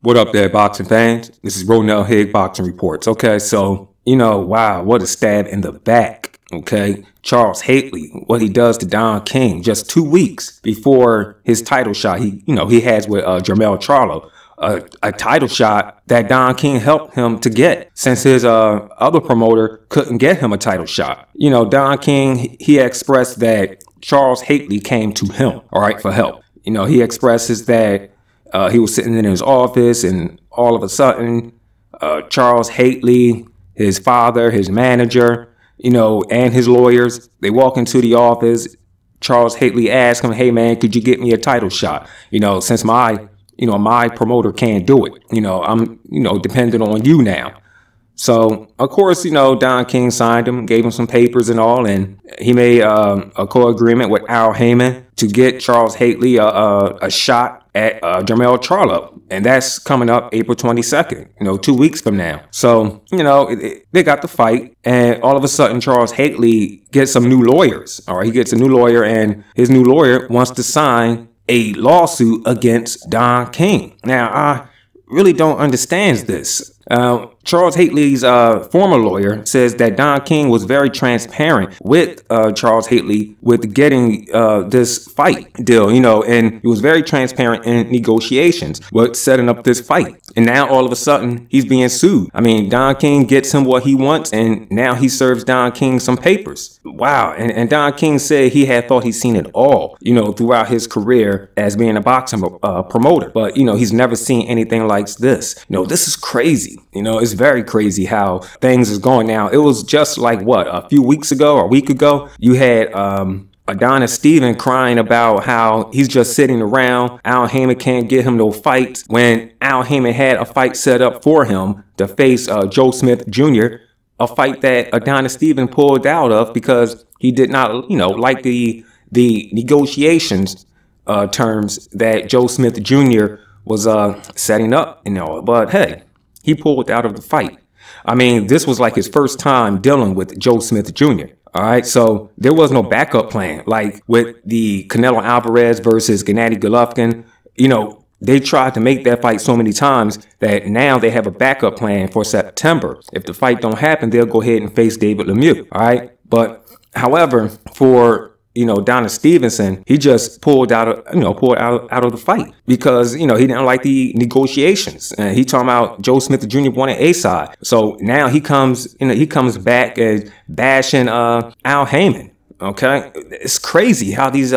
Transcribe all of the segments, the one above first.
What up there, boxing fans? This is Ronell Higg Boxing Reports. Okay, so, wow, what a stab in the back. Okay, Charles Haley, what he does to Don King just 2 weeks before his title shot. He has with Jermell Charlo, a title shot that Don King helped him to get since his other promoter couldn't get him a title shot. Don King, he expressed that Charles Haley came to him, all right, for help. He expresses that he was sitting in his office and all of a sudden, Charles Haley, his father, his manager, and his lawyers, they walk into the office. Charles Haley asked him, "Hey man, could you get me a title shot? Since my promoter can't do it. I'm, dependent on you now." So, of course, Don King signed him, gave him some papers and all, and he made a co-agreement with Al Haymon to get Charles Haley a shot at Jermell Charlo. And that's coming up April 22nd, 2 weeks from now. So, they got the fight, and all of a sudden, Charles Haley gets some new lawyers. All right, he gets a new lawyer, and his new lawyer wants to sign a lawsuit against Don King. Now, I really don't understand this. Charles Haley's former lawyer says that Don King was very transparent with Charles Haley with getting this fight deal, and he was very transparent in negotiations with setting up this fight. And now all of a sudden he's being sued. I mean, Don King gets him what he wants, and now he serves Don King some papers. Wow. And Don King said he had thought he's seen it all, throughout his career as being a boxing promoter. But, he's never seen anything like this. This is crazy. It's very crazy how things is going now. It was just like, what, a few weeks ago or a week ago, you had Adonis Stephen crying about how he's just sitting around. Al Haymon can't get him no fights when Al Haymon had a fight set up for him to face Joe Smith Jr., a fight that Adonis Stephen pulled out of because he did not, like the negotiations terms that Joe Smith Jr. was setting up, But hey, he pulled out of the fight. I mean, this was like his first time dealing with Joe Smith Jr. All right, so there was no backup plan. Like with the Canelo Alvarez versus Gennady Golovkin, they tried to make that fight so many times that now they have a backup plan for September. If the fight don't happen, they'll go ahead and face David Lemieux. All right, but however, for Adonis Stevenson, he just pulled out of the fight because, he didn't like the negotiations. And he talking about Joe Smith Jr. wanted a side. So now he comes back and bashing Al Haymon. Okay. It's crazy how these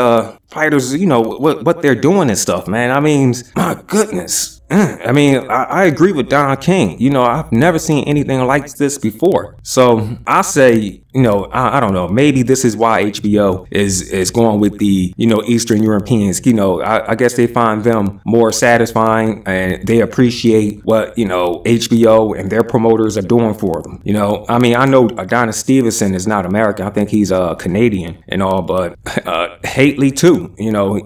fighters, what they're doing and stuff, man. I mean, my goodness. I mean, I agree with Don King. I've never seen anything like this before. So I say, I don't know. Maybe this is why HBO is going with the, Eastern Europeans. I guess they find them more satisfying and they appreciate what, HBO and their promoters are doing for them. I mean, I know Adonis Stevenson is not American. I think he's Canadian and all, but Haley too.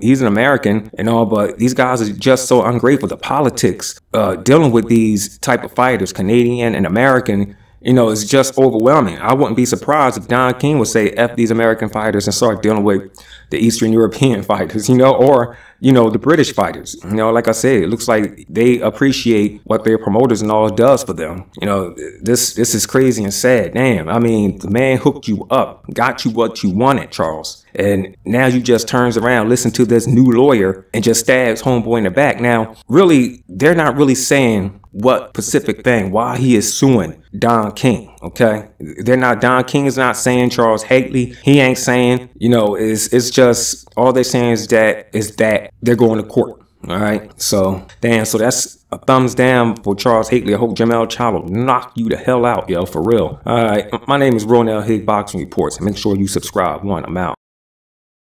He's an American and all, but these guys are just so ungrateful. The politics dealing with these type of fighters, Canadian and American, is just overwhelming. I wouldn't be surprised if Don King would say F these American fighters and start dealing with the Eastern European fighters, or, the British fighters. Like I said, it looks like they appreciate what their promoters and all does for them. This is crazy and sad. Damn, I mean, the man hooked you up, got you what you wanted, Charles. And now you just turns around, listen to this new lawyer and just stabs homeboy in the back. Now, really, they're not really saying what specific thing, why he is suing Don King, okay? Don King is not saying Charles Haley. He ain't saying, it's just, all they're saying is that they're going to court, all right? So, damn, so that's a thumbs down for Charles Haley. I hope Jermell Charlo knock you the hell out, for real. All right, my name is Ronell Higg Boxing Reports. Make sure you subscribe. I'm out.